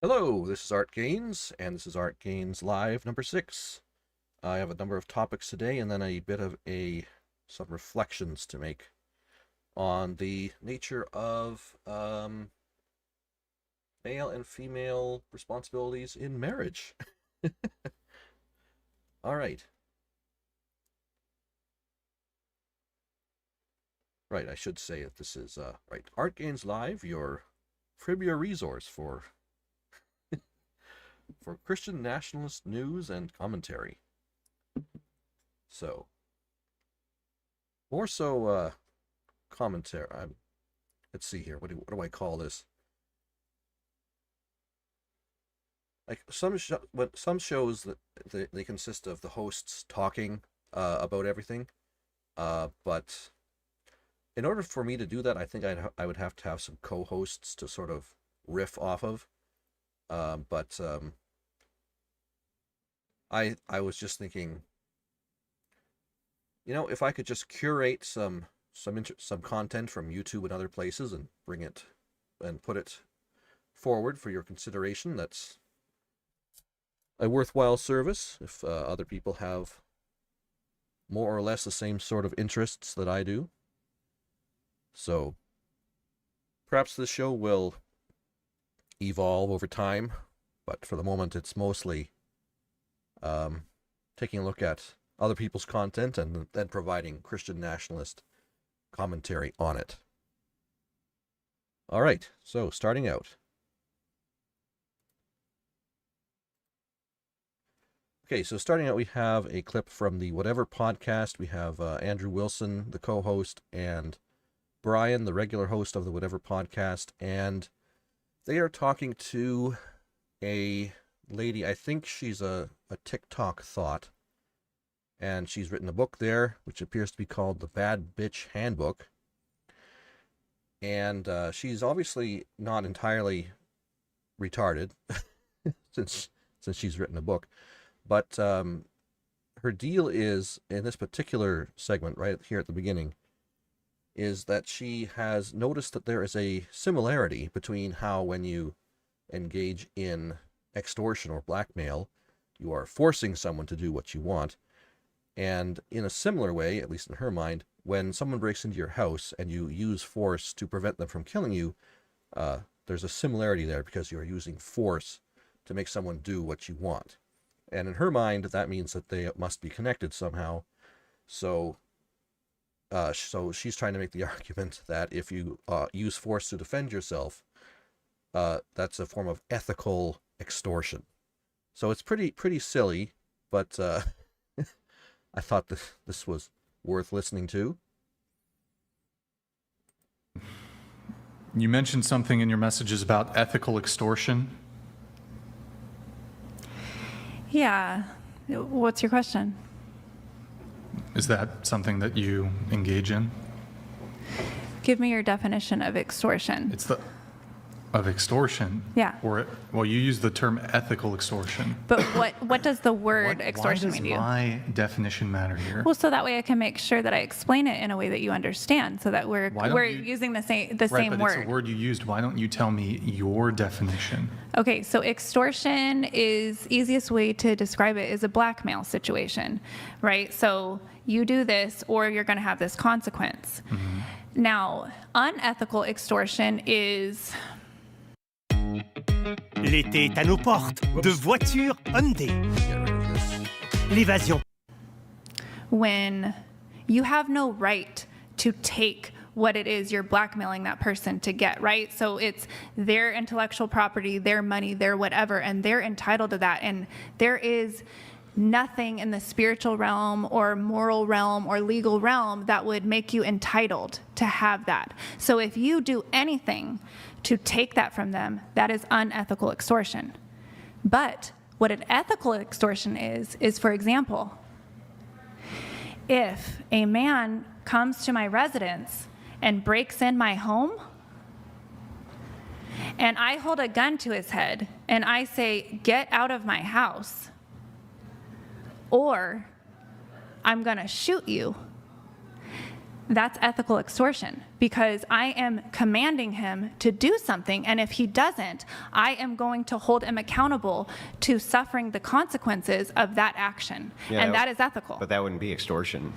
Hello, this is ArtGainz, and this is ArtGainz Live number 6. I have a number of topics today, and then a bit of some reflections to make on the nature of male and female responsibilities in marriage. All right. Right, I should say that this is right. ArtGainz Live, your premier resource for Christian Nationalist news and commentary. So, more so commentary. Let's see here. What do I call this? Like some shows that they consist of the hosts talking about everything, but in order for me to do that, I think I would have to have some co-hosts to sort of riff off of. But I was just thinking, if I could just curate some content from YouTube and other places and bring it and put it forward for your consideration, that's a worthwhile service. If other people have more or less the same sort of interests that I do. So perhaps this show will evolve over time, but for the moment it's mostly taking a look at other people's content and then providing Christian Nationalist commentary on it. All right, so starting out. Okay, so starting out, we have a clip from the Whatever podcast. We have Andrew Wilson, the co-host, and Brian, the regular host of the Whatever podcast, and they are talking to a lady. I think she's a TikTok thought, and she's written a book there, which appears to be called The Bad Bitch Handbook. And she's obviously not entirely retarded, since she's written a book. But her deal is, in this particular segment, right here at the beginning, is that she has noticed that there is a similarity between how when you engage in extortion or blackmail, you are forcing someone to do what you want. And in a similar way, at least in her mind, when someone breaks into your house and you use force to prevent them from killing you, there's a similarity there because you're using force to make someone do what you want. And in her mind, that means that they must be connected somehow. So she's trying to make the argument that if you use force to defend yourself, that's a form of ethical extortion. So it's pretty silly, but I thought this was worth listening to. You mentioned something in your messages about ethical extortion. Yeah. What's your question? Is that something that you engage in? Give me your definition of extortion. It's of extortion. Yeah. Well, you use the term ethical extortion. But what does the word extortion mean to you? Why does my definition matter here? Well, so that way I can make sure that I explain it in a way that you understand, so that we're using the same Right, but word. it's a word you used. Why don't you tell me your definition? Okay, so extortion is easiest way to describe it is a blackmail situation, right? So you do this or you're going to have this consequence. Mm-hmm. Now, unethical extortion is... L'été est à nos portes. De voitures Hyundai. L'évasion. When you have no right to take what it is you're blackmailing that person to get, right? So it's their intellectual property, their money, their whatever, and they're entitled to that. And there is nothing in the spiritual realm or moral realm or legal realm that would make you entitled to have that. So if you do anything to take that from them, that is unethical extortion. But what an ethical extortion is, for example, if a man comes to my residence and breaks in my home, and I hold a gun to his head and I say, "Get out of my house," or "I'm gonna shoot you," That's ethical extortion, because I am commanding him to do something, and if he doesn't, I am going to hold him accountable to suffering the consequences of that action. Yeah, and that is ethical. But that wouldn't be extortion.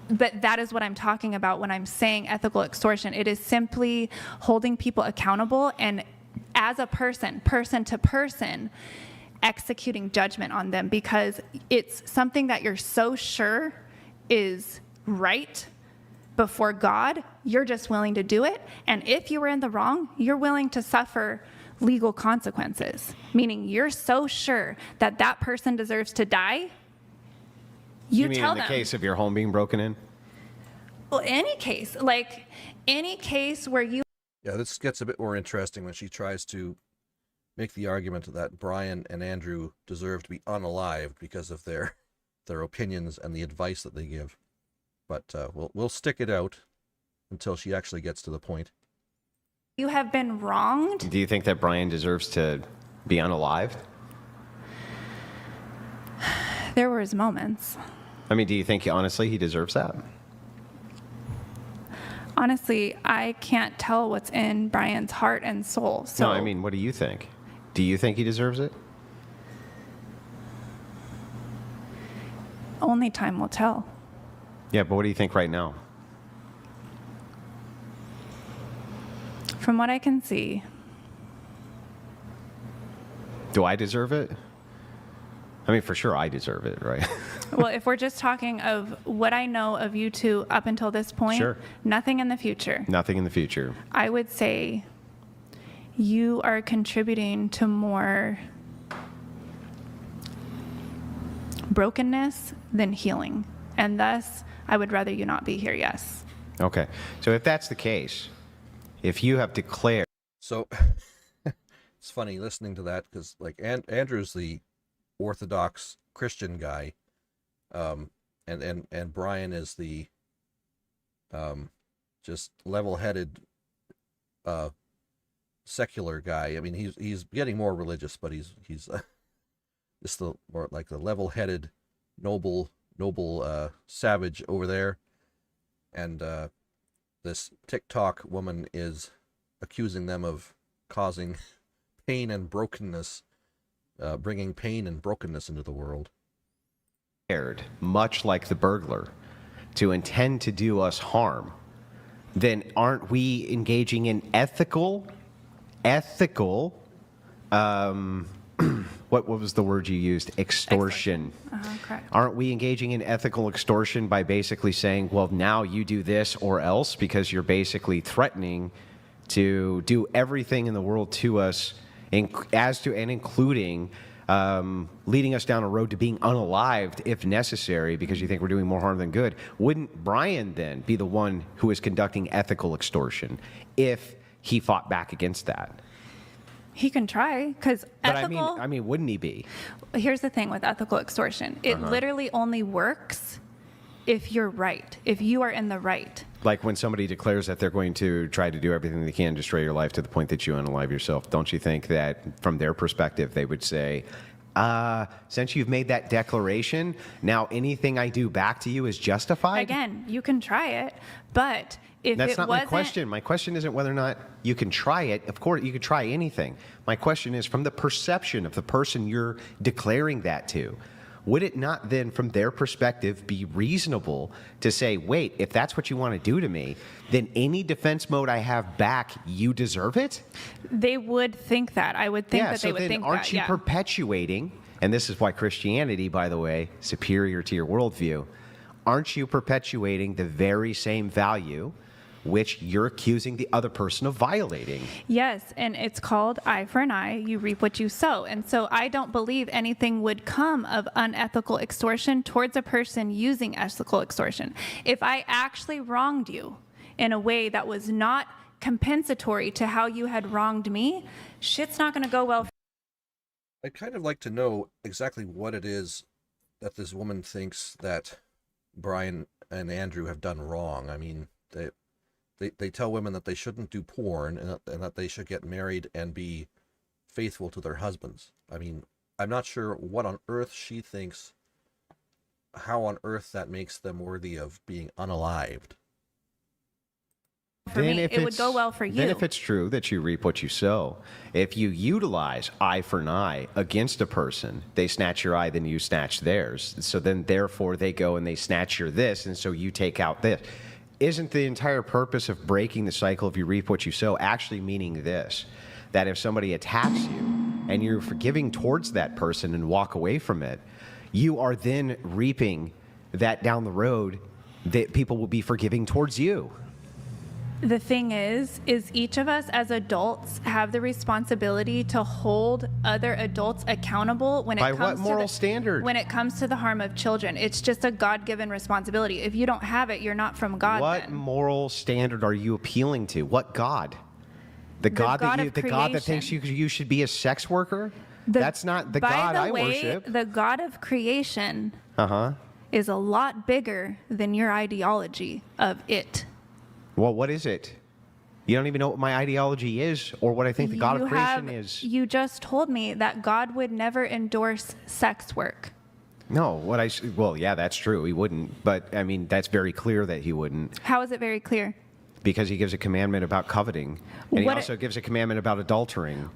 But that is what I'm talking about when I'm saying ethical extortion. It is simply holding people accountable, and as a person to person, executing judgment on them, because it's something that you're so sure is right before God, you're just willing to do it. And if you were in the wrong, you're willing to suffer legal consequences, meaning you're so sure that that person deserves to die. You mean tell in the them. case of your home being broken in? Well, any case, like any case where you. Yeah, this gets a bit more interesting when she tries to make the argument that Brian and Andrew deserve to be unalived because of their opinions and the advice that they give. But we'll stick it out until she actually gets to the point. You have been wronged. Do you think that Brian deserves to be unalived? There were his moments. I mean, do you think honestly he deserves that? Honestly, I can't tell what's in Brian's heart and soul. So No, I mean, what do you think? Do you think he deserves it? only time will tell. Yeah, but what do you think right now? From what I can see, Do I deserve it? I mean, for sure I deserve it, right? well, if we're just talking of what I know of you two up until this point, Sure. nothing in the future, Nothing in the future. I would say you are contributing to more brokenness than healing. And thus, I would rather you not be here, yes. Okay. So if that's the case, if you have declared... So it's funny listening to that because like Andrew's the Orthodox Christian guy, and Brian is the just level-headed secular guy. I mean, he's getting more religious, but he's just the more like the level-headed noble savage over there, and this TikTok woman is accusing them of causing pain and brokenness, bringing pain and brokenness into the world. Much like the burglar, to intend to do us harm, then aren't we engaging in ethical, what was the word you used? Extortion. Correct. Aren't we engaging in ethical extortion by basically saying, well, now you do this or else, because you're basically threatening to do everything in the world to us, including leading us down a road to being unalived if necessary, because you think we're doing more harm than good? Wouldn't Brian then be the one who is conducting ethical extortion if he fought back against that? He can try, because But ethical... I mean, wouldn't he be? Here's the thing with ethical extortion. It literally only works if you're right, if you are in the right. Like when somebody declares that they're going to try to do everything they can to destroy your life to the point that you unalive yourself, don't you think that from their perspective they would say, since you've made that declaration, now anything I do back to you is justified? Again, you can try it, but if That's it not wasn't... my question. My question isn't whether or not you can try it. Of course, you could try anything. My question is from the perception of the person you're declaring that to. Would it not then, from their perspective, be reasonable to say, wait, if that's what you want to do to me, then any defense mode I have back, you deserve it? They would think that. I would think that they would think that. Aren't you perpetuating, and this is why Christianity, by the way, superior to your worldview, aren't you perpetuating the very same value which you're accusing the other person of violating? Yes, and it's called eye for an eye. You reap what you sow. And so I don't believe anything would come of unethical extortion towards a person using ethical extortion. If I actually wronged you in a way that was not compensatory to how you had wronged me, shit's not going to go well. I'd kind of like to know exactly what it is that this woman thinks that Brian and Andrew have done wrong. I mean, they tell women that they shouldn't do porn and that they should get married and be faithful to their husbands. I mean, I'm not sure what on earth she thinks, how on earth that makes them worthy of being unalived. For me, it would go well for you. Then if it's true that you reap what you sow, if you utilize eye for an eye against a person, they snatch your eye, then you snatch theirs. So then therefore they go and they snatch your this, and so you take out this. Isn't the entire purpose of breaking the cycle of you reap what you sow actually meaning this? That if somebody attacks you and you're forgiving towards that person and walk away from it, you are then reaping that down the road that people will be forgiving towards you. The thing is each of us as adults have the responsibility to hold other adults accountable when it By comes what moral to standard? When it comes to the harm of children. It's just a God-given responsibility. If you don't have it, you're not from God. What then. moral standard are you appealing to? What God? The God that thinks you should be a sex worker? That's not the God I worship. The God of creation is a lot bigger than your ideology of it. Well, what is it? You don't even know what my ideology is or what I think the God of creation is. You just told me that God would never endorse sex work. No, well, yeah, that's true. He wouldn't. But, I mean, that's very clear that he wouldn't. How is it very clear? Because he gives a commandment about coveting. And he also gives a commandment about adultering.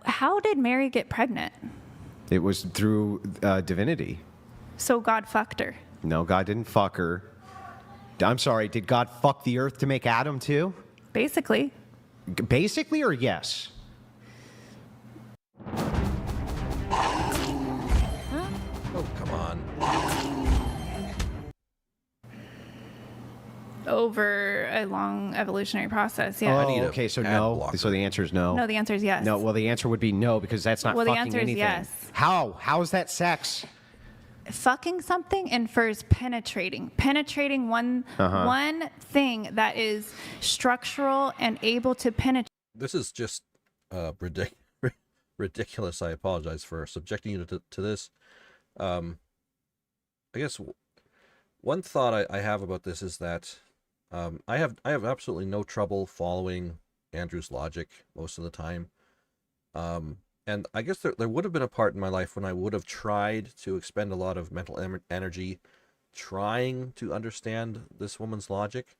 How did Mary get pregnant? It was through divinity. So God fucked her. No, God didn't fuck her. I'm sorry, did God fuck the earth to make Adam too? Basically. Basically or yes? Oh, come on. Over a long evolutionary process, yeah. Oh, okay, so no. blocker. So the answer is no. No, the answer is yes. No, well, the answer would be no because that's not Well, the fucking answer is anything. yes. How? How is that sex? Fucking something infers penetrating. Penetrating one thing that is structural and able to penetrate. This is just ridiculous. I apologize for subjecting you to this. I guess one thought I have about this is that I have absolutely no trouble following Andrew's logic most of the time. And I guess there would have been a part in my life when I would have tried to expend a lot of mental energy trying to understand this woman's logic.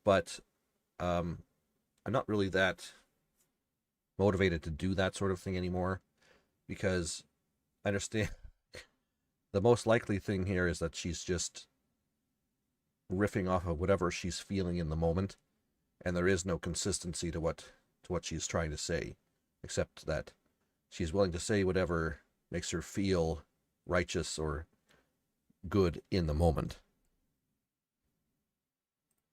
But I'm not really that motivated to do that sort of thing anymore because I understand the most likely thing here is that she's just riffing off of whatever she's feeling in the moment, and there is no consistency to what she's trying to say, except that she's willing to say whatever makes her feel righteous or good in the moment.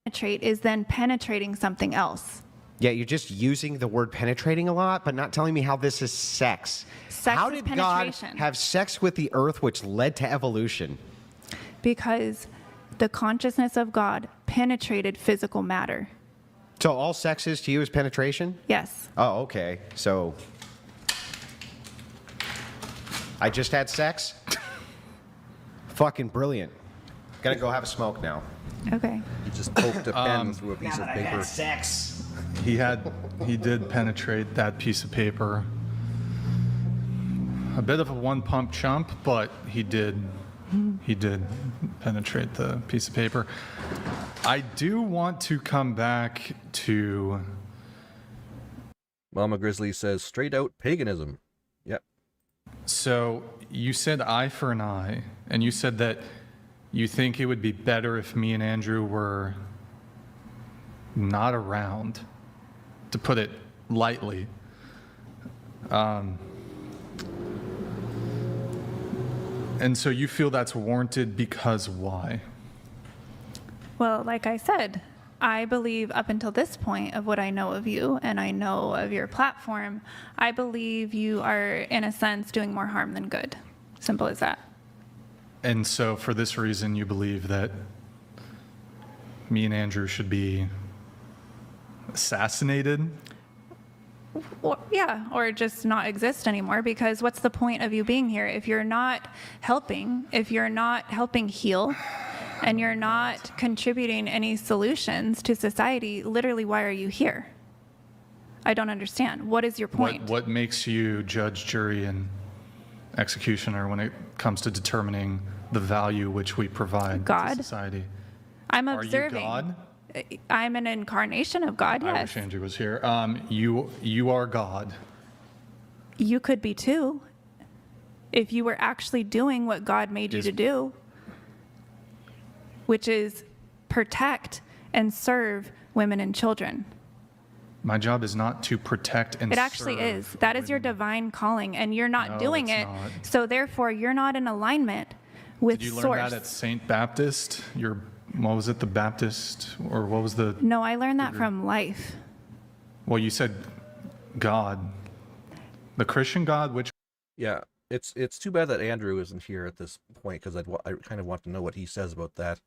Penetrate is then penetrating something else. Yeah, you're just using the word penetrating a lot, but not telling me how this is sex. How is did God penetration. have sex with the earth, which led to evolution? Because the consciousness of God penetrated physical matter. So all sex is to you is penetration? Yes. Oh, okay. So I just had sex? Fucking brilliant. Gotta go have a smoke now. Okay. He just poked a pen through a piece of paper. Sex. He did penetrate that piece of paper. A bit of a one-pump chump, but he did penetrate the piece of paper. I do want to come back to... Mama Grizzly says, straight out paganism. Yep. So you said eye for an eye, and you said that you think it would be better if me and Andrew were not around, to put it lightly. And so you feel that's warranted because why? Well, like I said, I believe up until this point of what I know of you and I know of your platform, I believe you are, in a sense, doing more harm than good. Simple as that. And so for this reason, you believe that me and Andrew should be assassinated? Or just not exist anymore, because what's the point of you being here if you're not helping heal, and you're not contributing any solutions to society? Literally, why are you here? I don't understand. What is your point? What makes you judge, jury, and executioner when it comes to determining the value which we provide God. to society? I'm Are you observing. God? I'm an incarnation of God, I yes. wish Andrew was here. You are God. You could be too, if you were actually doing what God made you to do, which is protect and serve women and children. My job is not to protect and It actually serve is. That is your women. divine calling, and you're not No, doing it's it. not. So therefore, you're not in alignment with Did you learn source. that at St. Baptist? What was it, the Baptist, or what was the, No, I learned that from life. well, you said God. The Christian God, which, Yeah, it's too bad that Andrew isn't here at this point, because I kind of want to know what he says about that.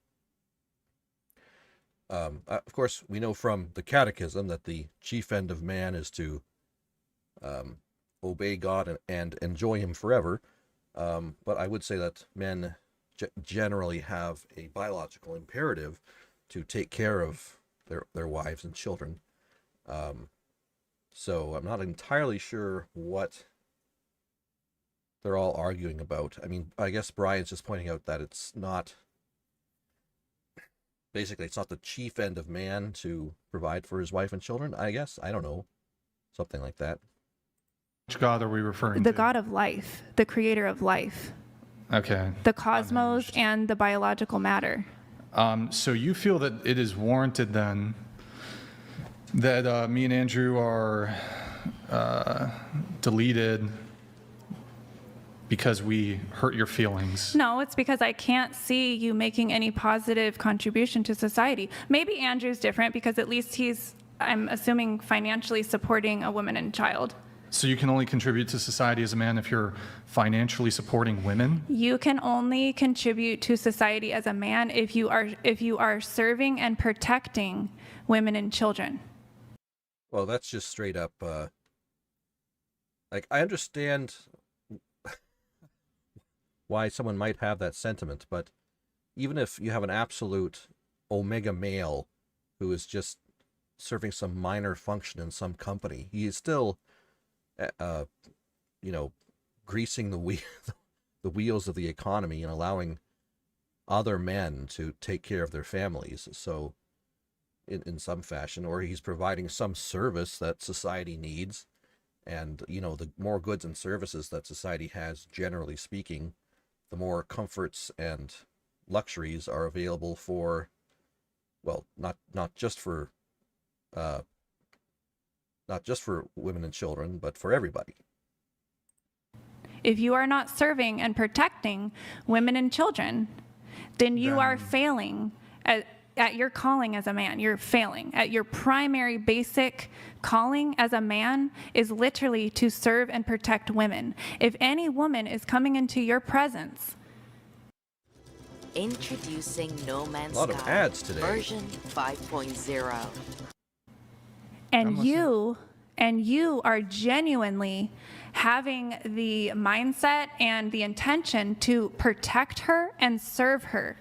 Of course, we know from the Catechism that the chief end of man is to obey God and enjoy Him forever. But I would say that men generally have a biological imperative to take care of their wives and children. So I'm not entirely sure what they're all arguing about. I mean, I guess Brian's just pointing out that it's not the chief end of man to provide for his wife and children, I guess. I don't know. Something like that. which God are we referring The to? God of life, the creator of life, Okay. the cosmos and the biological matter. So you feel that it is warranted then that me and Andrew are deleted because we hurt your feelings? No, it's because I can't see you making any positive contribution to society. Maybe Andrew's different because at least he's, I'm assuming, financially supporting a woman and child. So you can only contribute to society as a man if you're financially supporting women? You can only contribute to society as a man if you are serving and protecting women and children. Well, that's just straight up, like, I understand why someone might have that sentiment, but even if you have an absolute omega male who is just serving some minor function in some company, he is still, greasing the wheels of the economy and allowing other men to take care of their families. So, in some fashion, or he's providing some service that society needs, and the more goods and services that society has, generally speaking, the more comforts and luxuries are available for, well, not just for women and children, but for everybody. If you are not serving and protecting women and children, then you are failing at your calling as a man. You're failing at your primary basic calling as a man is literally to serve and protect women. If any woman is coming into your presence, Introducing No Man's A lot of Sky ads today. version 5.0. and you are genuinely having the mindset and the intention to protect her and serve her.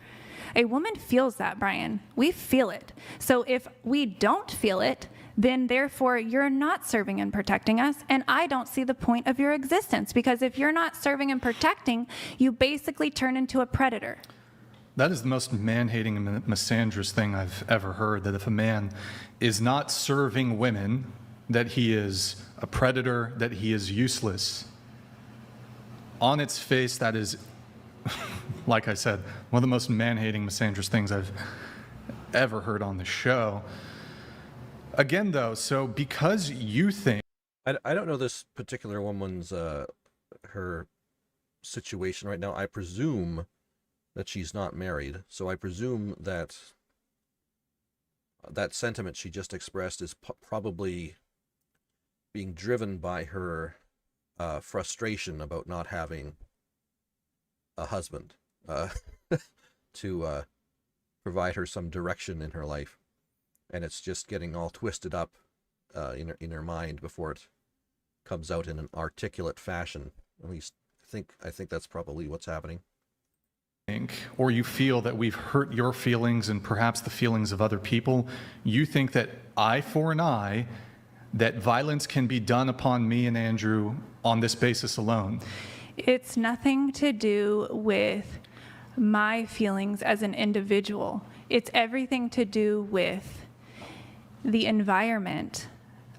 A woman feels that, Brian. We feel it. So if we don't feel it, then therefore you're not serving and protecting us, and I don't see the point of your existence, because if you're not serving and protecting, you basically turn into a predator. That is the most man-hating and misandrous thing I've ever heard, that if a man is not serving women, that he is a predator, that he is useless. On its face, that is, like I said, one of the most man-hating, misandrous things I've ever heard on the show. Again, though, so because you think... I don't know this particular woman's, her situation right now. I presume that she's not married, so I presume that that sentiment she just expressed is probably being driven by her frustration about not having a husband to provide her some direction in her life, and it's just getting all twisted up in her mind before it comes out in an articulate fashion. At least I think that's probably what's happening. Or you feel that we've hurt your feelings and perhaps the feelings of other people, you think that eye for an eye, that violence can be done upon me and Andrew on this basis alone. It's nothing to do with my feelings as an individual. It's everything to do with the environment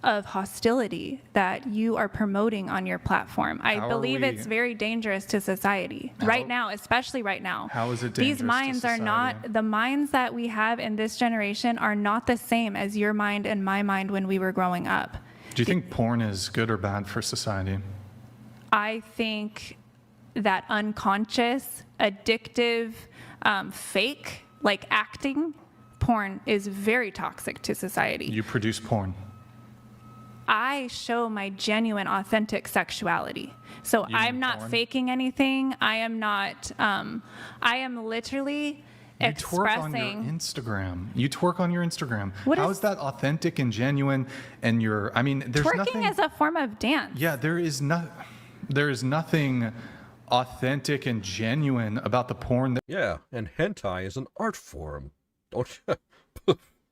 of hostility that you are promoting on your platform. I How are believe we- it's very dangerous to society right now, especially right now. How is it These dangerous to minds are not, society? the minds that we have in this generation are not the same as your mind and my mind when we were growing up. Do you think porn is good or bad for society? I think that unconscious, addictive, fake, like acting porn is very toxic to society. You produce porn. I show my genuine, authentic sexuality. So You I'm mean not porn? faking anything. I am not, I am literally You twerk on your expressing. Instagram. You twerk on your Instagram. What How is- is that authentic and genuine? And I mean, there's Twerking nothing. is a form of dance. Yeah, there is nothing authentic and genuine about the porn that Yeah, and hentai is an art form.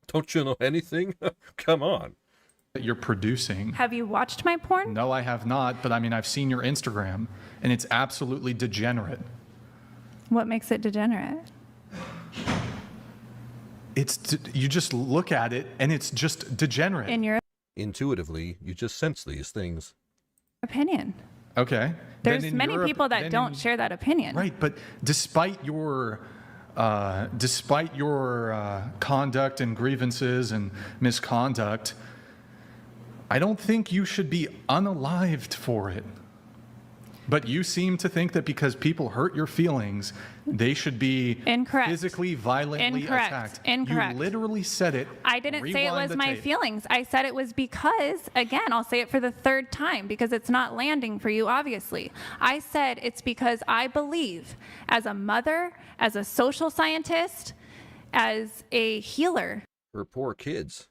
Don't you know anything? Come on. you're producing. Have you watched my porn? No, I have not, but I mean, I've seen your Instagram, and it's absolutely degenerate. What makes it degenerate? You just look at it, and it's just degenerate. In your Intuitively, you just sense these things. opinion. Okay. There's Then in many Europe- people that then don't in- share that opinion. Right, but despite your conduct and grievances and misconduct, I don't think you should be unalived for it. But you seem to think that because people hurt your feelings, they should be Incorrect. physically, violently Incorrect. attacked. Incorrect. You literally said it. I didn't say it Rewind was the my tape. feelings. I said it was because, again, I'll say it for the third time because it's not landing for you, obviously. I said it's because I believe, as a mother, as a social scientist, as a healer, For poor kids.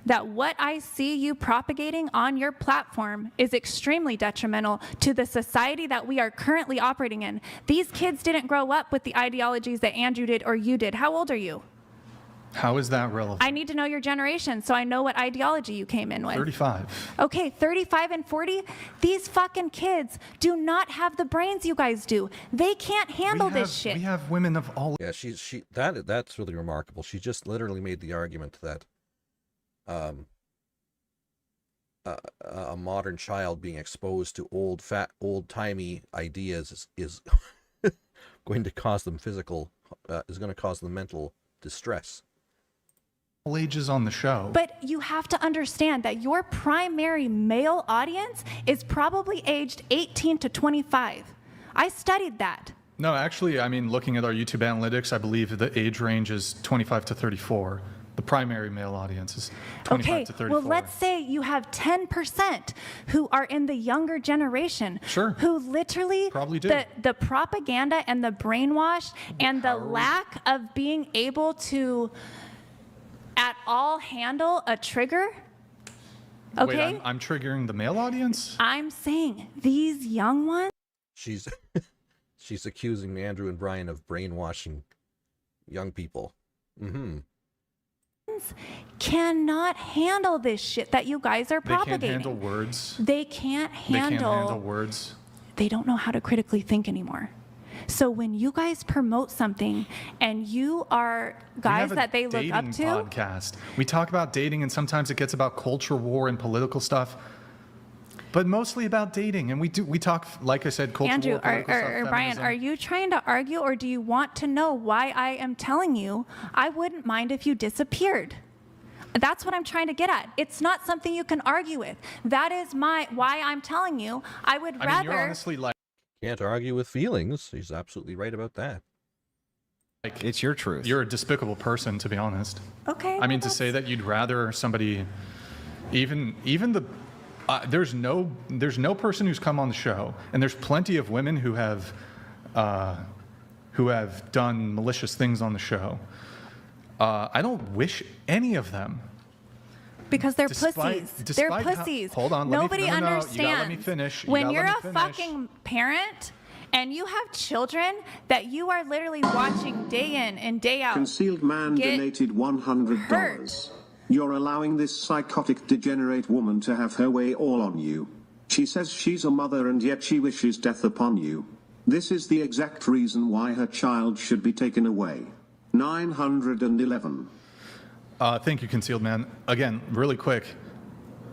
that what I see you propagating on your platform is extremely detrimental to the society that we are currently operating in. These kids didn't grow up with the ideologies that Andrew did or you did. How old are you? How is that relevant? I need to know your generation so I know what ideology you came in with. 35. Okay, 35 and 40, these fucking kids do not have the brains you guys do. They can't handle this shit. We have women of all. Yeah, that's really remarkable. She just literally made the argument that a modern child being exposed to old-timey ideas is going to cause them is going to cause them mental distress. All ages on the show. But you have to understand that your primary male audience is probably aged 18 to 25. I studied that. No, actually, I mean, looking at our YouTube analytics, I believe the age range is 25 to 34. The primary male audience is 25 Okay, to 34. well, let's say you have 10% who are in the younger generation. Sure. Who literally, Probably do. the propaganda and the brainwash and the lack of being able to at all handle a trigger. Okay? Wait, I'm triggering the male audience? I'm saying these young ones. She's she's accusing Andrew and Brian of brainwashing young people. Mm-hmm. Cannot handle this shit that you guys are They can't propagating. handle words. They can't They can't handle handle. words. They don't know how to critically think anymore. So when you guys promote something and you are We guys have a that they look dating up to, podcast. We talk about dating, and sometimes it gets about culture war and political stuff, but mostly about dating. And we talk, like I said, culture Andrew war, political stuff, or Brian, feminism. are you trying to argue or do you want to know why I am telling you I wouldn't mind if you disappeared? That's what I'm trying to get at. It's not something you can argue with. That is why I'm telling you I would I mean, rather. you're honestly like Can't argue with feelings. He's absolutely right about that. It's your truth. you're a despicable person, to be honest. Okay. I mean, to say that you'd rather somebody, even the, there's no person who's come on the show, and there's plenty of women who have done malicious things on the show. I don't wish any of them. Because they're Despite- pussies. despite They're how- pussies. hold on, let me- Nobody no, no, no, you gotta understands. let me finish. You When gotta you're let a me finish. fucking parent and you have children that you are literally watching day in and day out. Concealed man get donated $100. hurt. You're allowing this psychotic degenerate woman to have her way all on you. She says she's a mother and yet she wishes death upon you. This is the exact reason why her child should be taken away. 911. Thank you, Concealed Man. Again, really quick,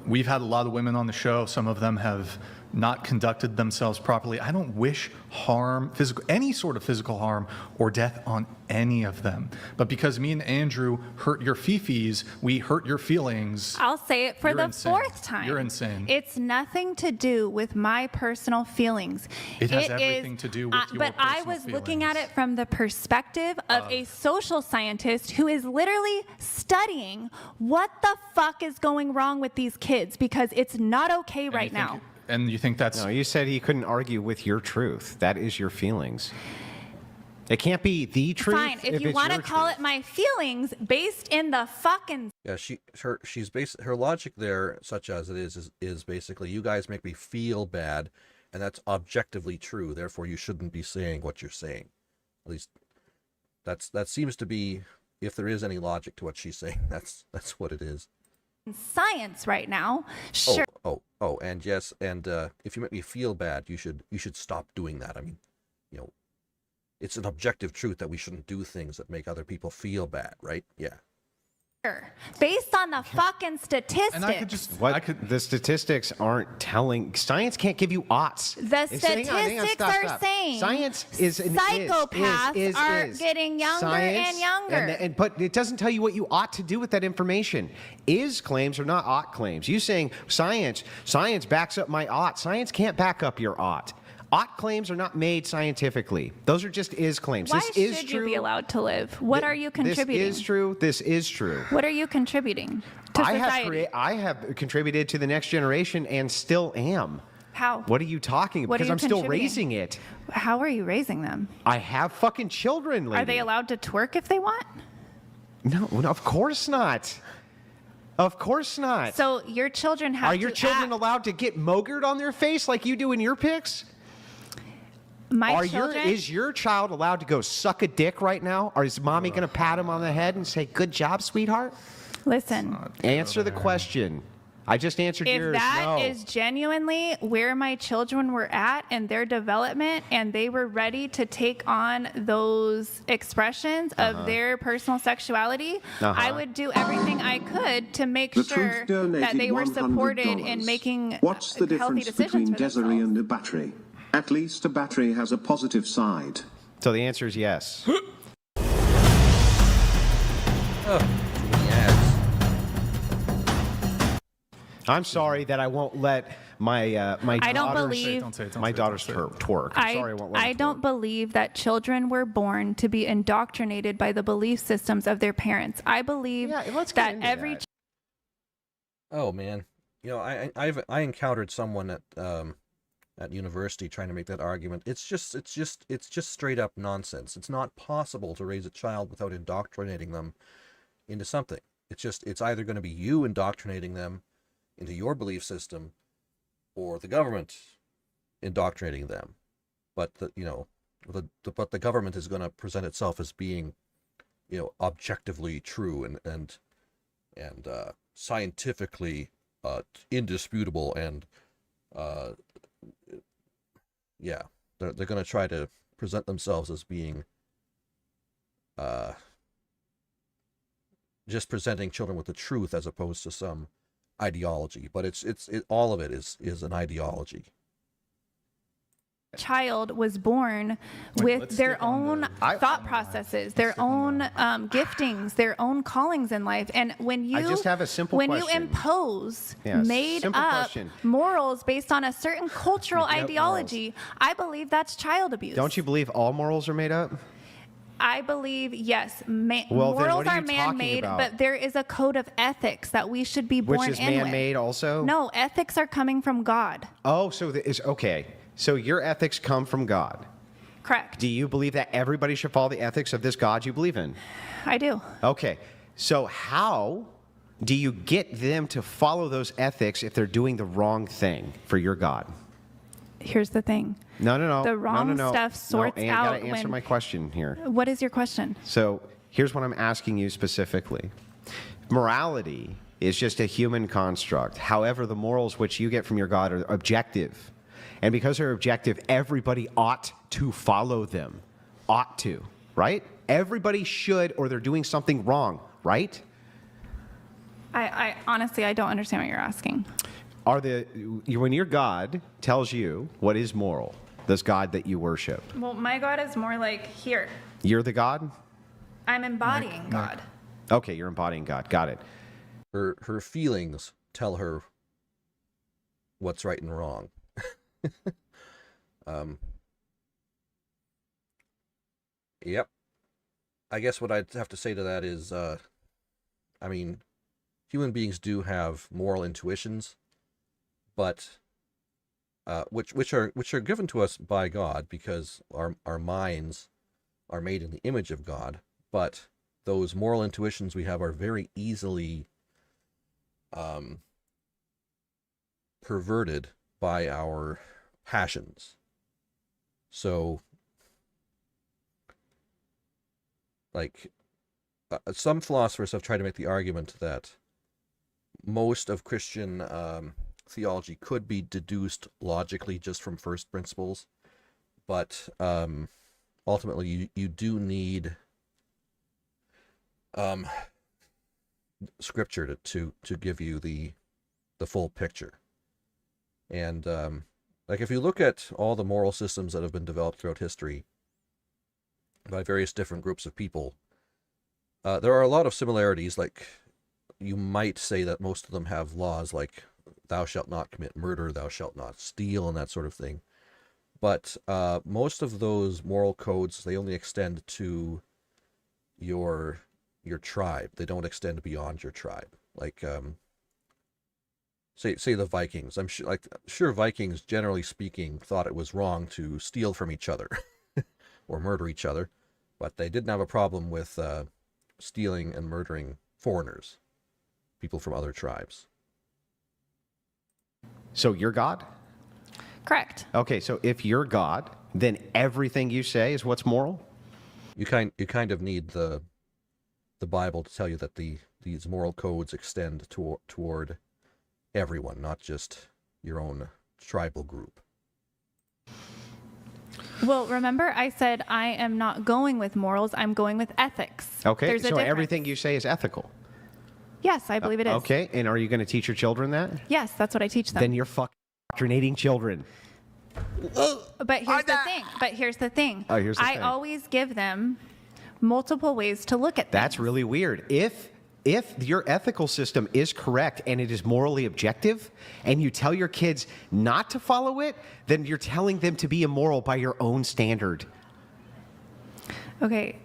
we've had a lot of women on the show. Some of them have not conducted themselves properly. I don't wish harm, any sort of physical harm or death on any of them. But because me and Andrew hurt your fifis, we hurt your feelings. I'll say it for You're the insane. fourth time. You're insane. It's nothing to do with my personal feelings. It has everything to do with your But I personal was looking at feelings. it from the perspective of a social scientist who is literally studying what the fuck is going wrong with these kids, because it's not okay And you right think- now. And you think that's... No, you said he couldn't argue with your truth. That is your feelings. It can't be the truth. Fine, if you it's want to your call truth. it my feelings based in the fucking Yeah, her logic there, such as it is basically, you guys make me feel bad, and that's objectively true. Therefore, you shouldn't be saying what you're saying. At least that seems to be, if there is any logic to what she's saying, that's what it is. science right now. Sure. And yes, and if you make me feel bad, you should stop doing that. I mean, you know, it's an objective truth that we shouldn't do things that make other people feel bad, right? Yeah. Based on the fucking statistics. And I could just... The statistics aren't telling. Science can't give you odds. The statistics are saying science is psychopaths are getting younger and younger. But it doesn't tell you what you ought to do with that information. Is claims are not ought claims. You saying science backs up my ought. Science can't back up your ought. Ought claims are not made scientifically. Those are just is claims. Why this is should true. you be allowed to live? What are you contributing? This is true. This is true. What are you contributing to society? I have contributed to the next generation and still am. How? What are you talking about? What are Because you I'm still contributing? raising it. How are you raising them? I have fucking children, lady. Are they allowed to twerk if they want? No, of course not. Of course not. So your children have Are your to children act. allowed to get mogered on their face like you do in your pics? Is your child allowed to go suck a dick right now? Or is mommy going to pat him on the head and say, "Good job, sweetheart"? Listen, Answer the question. I just answered if yours. that no. is genuinely where my children were at in their development and they were ready to take on those expressions of their personal sexuality, I would do everything I could to make The sure Truth donated that they were supported $100. in making What's the healthy difference decisions between for Desiree themselves. and a battery? At least a battery has a positive side. So the answer is yes. Oh, too many ads. I'm sorry that I won't let my my I don't daughters believe- Don't say it, don't my say it, daughters don't say it. twerk. I'm sorry I won't let them I don't twerk. believe that children were born to be indoctrinated by the belief systems of their parents. I believe Yeah, let's get that into every that. Oh man, you know, I encountered someone at university trying to make that argument. It's just straight up nonsense. It's not possible to raise a child without indoctrinating them into something. It's either going to be you indoctrinating them into your belief system, or the government indoctrinating them. But but the government is going to present itself as being, you know, objectively true and scientifically indisputable, and yeah, they're going to try to present themselves as being just presenting children with the truth as opposed to some ideology. But it's all of it is an ideology. child was born with let's their stick on own the- thought processes, their own giftings, their own callings in life. And when you just have a simple when question. you impose Yes, made simple up question. morals based on a certain cultural Made up ideology, I believe that's child abuse. Don't you believe all morals are made up? I believe, yes, Well, then morals what are are you talking man-made, about? but there is a code of ethics that we should be born Which is in with. man-made also? No, ethics are coming from God. Oh, so okay. So your ethics come from God. Correct. Do you believe that everybody should follow the ethics of this God you believe in? I do. Okay. So how do you get them to follow those ethics if they're doing the wrong thing for your God? Here's the thing. No. The wrong no. stuff sorts no, out You gotta answer when- my question here. What is your question? So here's what I'm asking you specifically. Morality is just a human construct. However, the morals which you get from your God are objective. And because they're objective, everybody ought to follow them. Ought to, right? Everybody should, or they're doing something wrong, right? I honestly, I don't understand what you're asking. When your God tells you what is moral, this God that you worship, Well, my God is more like here. you're the God? I'm embodying God. Okay, you're embodying God. Got it. Her feelings tell her what's right and wrong. Yep. I guess what I'd have to say to that is, I mean, human beings do have moral intuitions, but which are given to us by God because our minds are made in the image of God, but those moral intuitions we have are very easily perverted by our passions. So, like, some philosophers have tried to make the argument that most of Christian theology could be deduced logically just from first principles, but ultimately you do need scripture to give you the full picture. And like, if you look at all the moral systems that have been developed throughout history by various different groups of people, there are a lot of similarities. Like, you might say that most of them have laws like thou shalt not commit murder, thou shalt not steal, and that sort of thing. But most of those moral codes, they only extend to your tribe. They don't extend beyond your tribe. Like, say the Vikings. I'm sure Vikings, generally speaking, thought it was wrong to steal from each other or murder each other, but they didn't have a problem with stealing and murdering foreigners, people from other tribes. So you're God? Correct. Okay, so if you're God, then everything you say is what's moral? You kind of need the Bible to tell you that these moral codes extend toward everyone, not just your own tribal group. Well, remember I said I am not going with morals, I'm going with ethics. Okay, There's a so difference. everything you say is ethical. Yes, I believe it is. Okay, and are you going to teach your children that? Yes, that's what I teach them. Then you're indoctrinating children. But here's the thing. Oh, here's the I thing. always give them multiple ways to look at things. That's really weird. If your ethical system is correct and it is morally objective, and you tell your kids not to follow it, then you're telling them to be immoral by your own standard. Okay.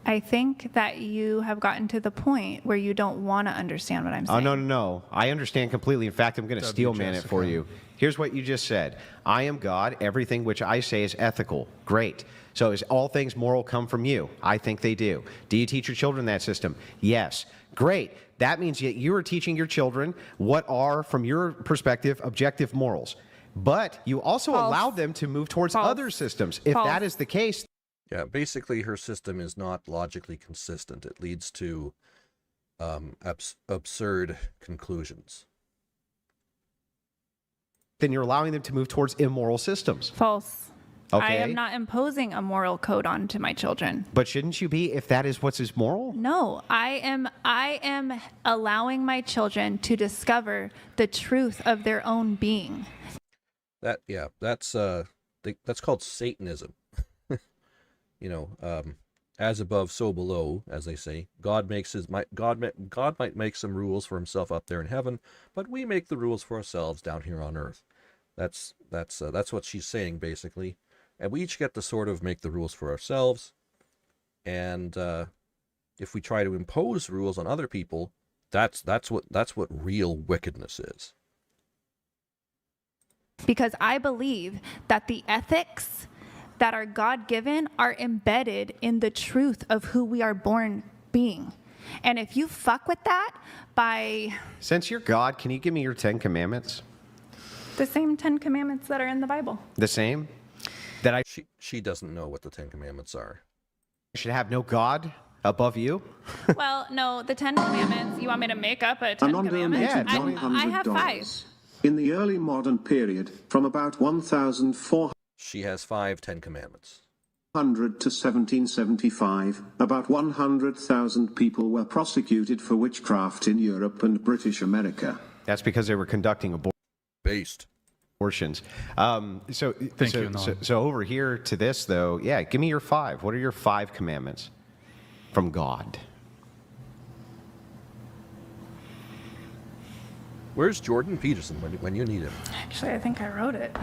I think that you have gotten to the point where you don't want to understand what I'm saying. Oh, no. I understand completely. In fact, I'm going to steel man it for you. Here's what you just said. I am God. Everything which I say is ethical. Great. So is all things moral come from you? I think they do. Do you teach your children that system? Yes. Great. That means that you are teaching your children what are, from your perspective, objective morals. But you also False. allow them to move towards False. other systems. If False. that is the case, Yeah, basically her system is not logically consistent. It leads to absurd conclusions. then you're allowing them to move towards immoral systems. False. I Okay. am not imposing a moral code onto my children. But shouldn't you be if that is what is moral? No, I am allowing my children to discover the truth of their own being. That's called Satanism. As above, so below, as they say. God might make some rules for himself up there in heaven, but we make the rules for ourselves down here on earth. That's what she's saying, basically. And we each get to sort of make the rules for ourselves. And if we try to impose rules on other people, that's what real wickedness is. Because I believe that the ethics that are God-given are embedded in the truth of who we are born being. And if you fuck with that by Since you're God, can you give me your 10 commandments? the same 10 commandments that are in the Bible. The same? That I She doesn't know what the 10 Commandments are. should have no God above you? Well, no, the 10 commandments, you want me to make up a 10 An commandments? undonated Yeah, I have 5. $100. In the early modern period, from about 1400. She has 5 10 Commandments. 100 to 1775, about 100,000 people were prosecuted for witchcraft in Europe and British America. That's because they were conducting Based. abortions. So you, Anon. so over here to this, though, yeah, give me your 5. What are your 5 commandments from God? Where's Jordan Peterson when you need him? Actually, I think I wrote it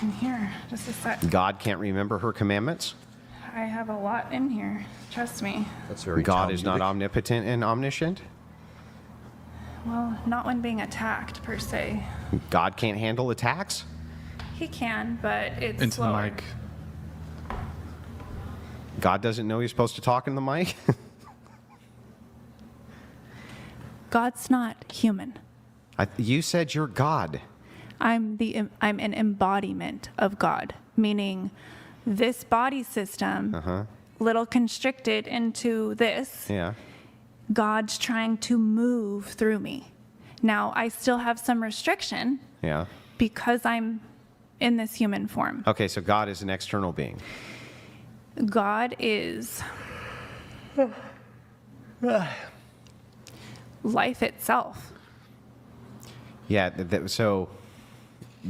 in here. Just a sec. God can't remember her commandments? I have a lot in here. Trust me. That's very God is not Talmudic. omnipotent and omniscient? Well, not when being attacked, per se. God can't handle attacks? He can, but it's Into slower. the mic. God doesn't know he's supposed to talk in the mic? God's not human. You said you're God. I'm an embodiment of God, meaning this body system, little constricted into this, Yeah. God's trying to move through me. Now, I still have some restriction Yeah. because I'm in this human form. Okay, so God is an external being. God is life itself. Yeah, so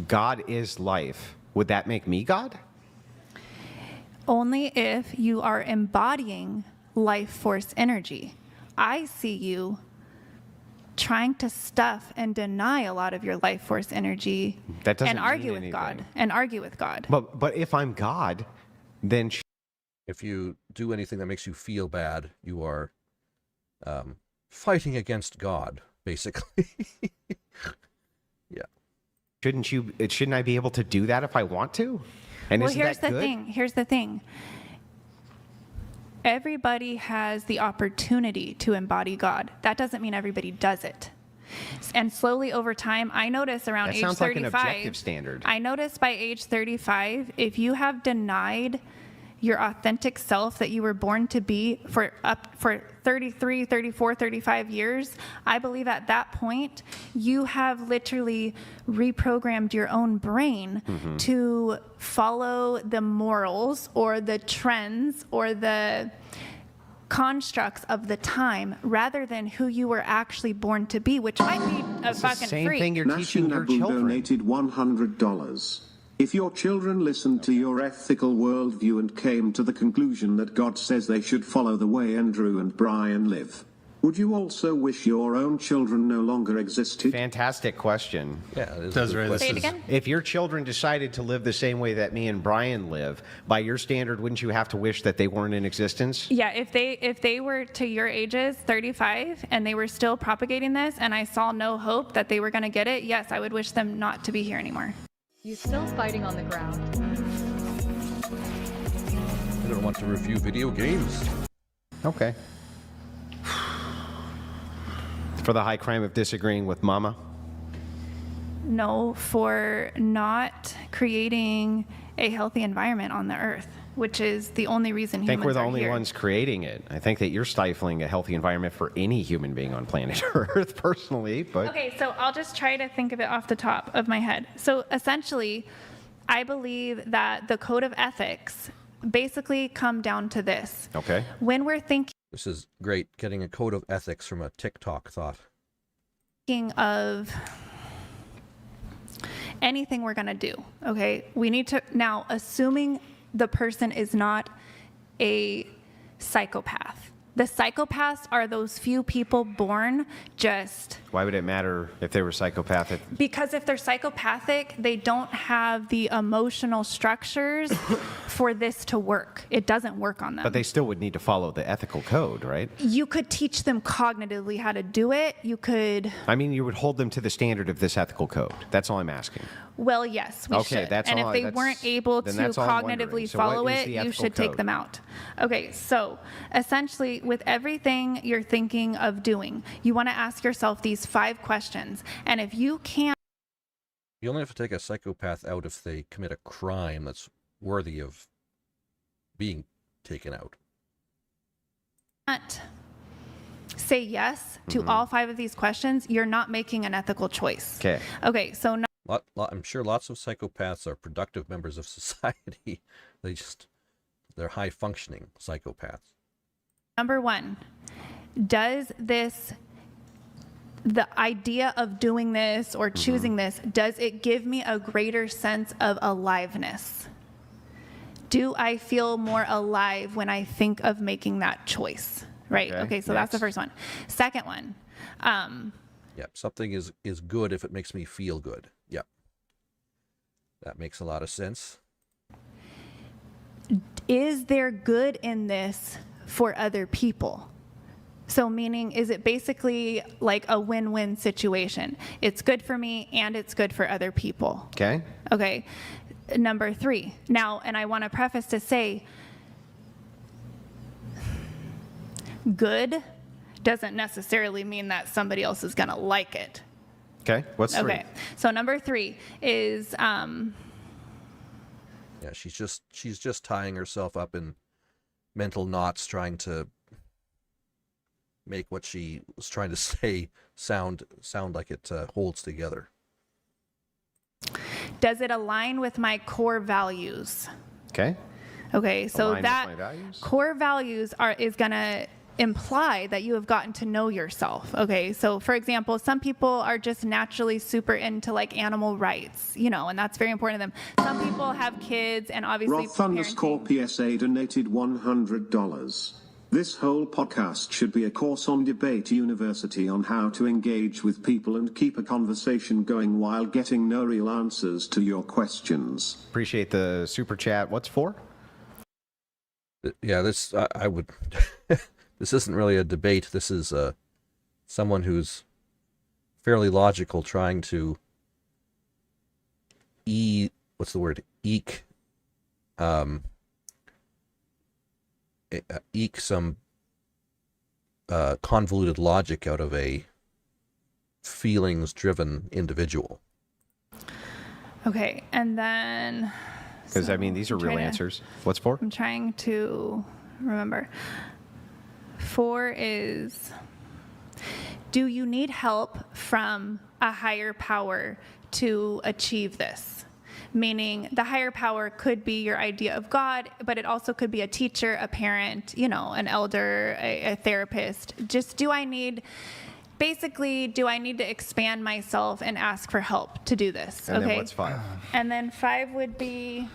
God is life. Would that make me God? Only if you are embodying life force energy. I see you trying to stuff and deny a lot of your life force energy That doesn't and argue mean with God anything. and argue with God. But if I'm God, then If you do anything that makes you feel bad, you are fighting against God, basically. Yeah. shouldn't I be able to do that if I want to? And Well, isn't here's that the good? thing. Here's the thing. Everybody has the opportunity to embody God. That doesn't mean everybody does it. And slowly over time, I notice around That age sounds like an 35. objective standard. I notice by age 35, if you have denied your authentic self that you were born to be for 33, 34, 35 years, I believe at that point you have literally reprogrammed your own brain Mm-hmm. to follow the morals or the trends or the constructs of the time rather than who you were actually born to be, which might be a It's the fucking same freak. thing you're teaching your Nashinabu children. donated $100. If your children listened to your ethical worldview and came to the conclusion that God says they should follow the way Andrew and Brian live, would you also wish your own children no longer existed? Fantastic question. Yeah, it is a Desiree, good this Say it question. again. If your children decided to live the same way that me and Brian live, by your standard, wouldn't you have to wish that they weren't in existence? Yeah, if they were to your ages, 35, and they were still propagating this, and I saw no hope that they were going to get it, yes, I would wish them not to be here anymore. He's still fighting on the ground. I don't want to review video games. Okay. For the high crime of disagreeing with Mama? No, for not creating a healthy environment on the earth, which is the only reason I humans think we're the are only here. ones creating it. I think that you're stifling a healthy environment for any human being on planet Earth, personally, but Okay, so I'll just try to think of it off the top of my head. So essentially, I believe that the code of ethics basically come down to this. okay. When we're thinking This is great, getting a code of ethics from a TikTok thought. of anything we're going to do, okay, we need to now, assuming the person is not a psychopath. The psychopaths are those few people born just Why would it matter if they were psychopathic? because if they're psychopathic, they don't have the emotional structures for this to work. It doesn't work on them. But they still would need to follow the ethical code, right? You could teach them cognitively how to do it. You could, I mean, you would hold them to the standard of this ethical code. That's all I'm asking. well, yes, we Okay, should. that's and all if they that's- weren't able to then that's all I'm wondering. cognitively So what follow is it, the you ethical should take code? them out. Okay, so essentially, with everything you're thinking of doing, you want to ask yourself these 5 questions. And if you can't You only have to take a psychopath out if they commit a crime that's worthy of being taken out. say yes to all 5 of these questions, you're not making an ethical choice. Okay. Okay, so I'm sure lots of psychopaths are productive members of society. They just They're high functioning psychopaths. Number 1, does the idea of doing this or choosing this, does it give me a greater sense of aliveness? Do I feel more alive when I think of making that choice? Right. Okay, so that's the first one. Second one. Yep. Something is good if it makes me feel good. Yep. That makes a lot of sense. Is there good in this for other people? So meaning, is it basically like a win-win situation? It's good for me and it's good for other people. Okay. Okay. Number 3. Now, and I want to preface to say, good doesn't necessarily mean that somebody else is going to like it. Okay. What's 3? Okay. So number 3 is Yeah, she's just tying herself up in mental knots, trying to make what she was trying to say sound like it holds together. does it align with my core values? Okay. Okay, so Align with that my values? core values is going to imply that you have gotten to know yourself. Okay, so for example, some people are just naturally super into like animal rights, you know, and that's very important to them. Some people have kids and obviously Roth underscore PSA donated $100. This whole podcast should be a course on Debate University on how to engage with people and keep a conversation going while getting no real answers to your questions. Appreciate the super chat. What's for? Yeah, this I would. This isn't really a debate. This is someone who's fairly logical, trying to eke some convoluted logic out of a feelings-driven individual. Okay, and then Because, I mean, these are real answers. What's for? I'm trying to remember. 4 is, do you need help from a higher power to achieve this? Meaning the higher power could be your idea of God, but it also could be a teacher, a parent, you know, an elder, a therapist. Just do I need to expand myself and ask for help to do this? And okay. then what's 5? And then 5 would be,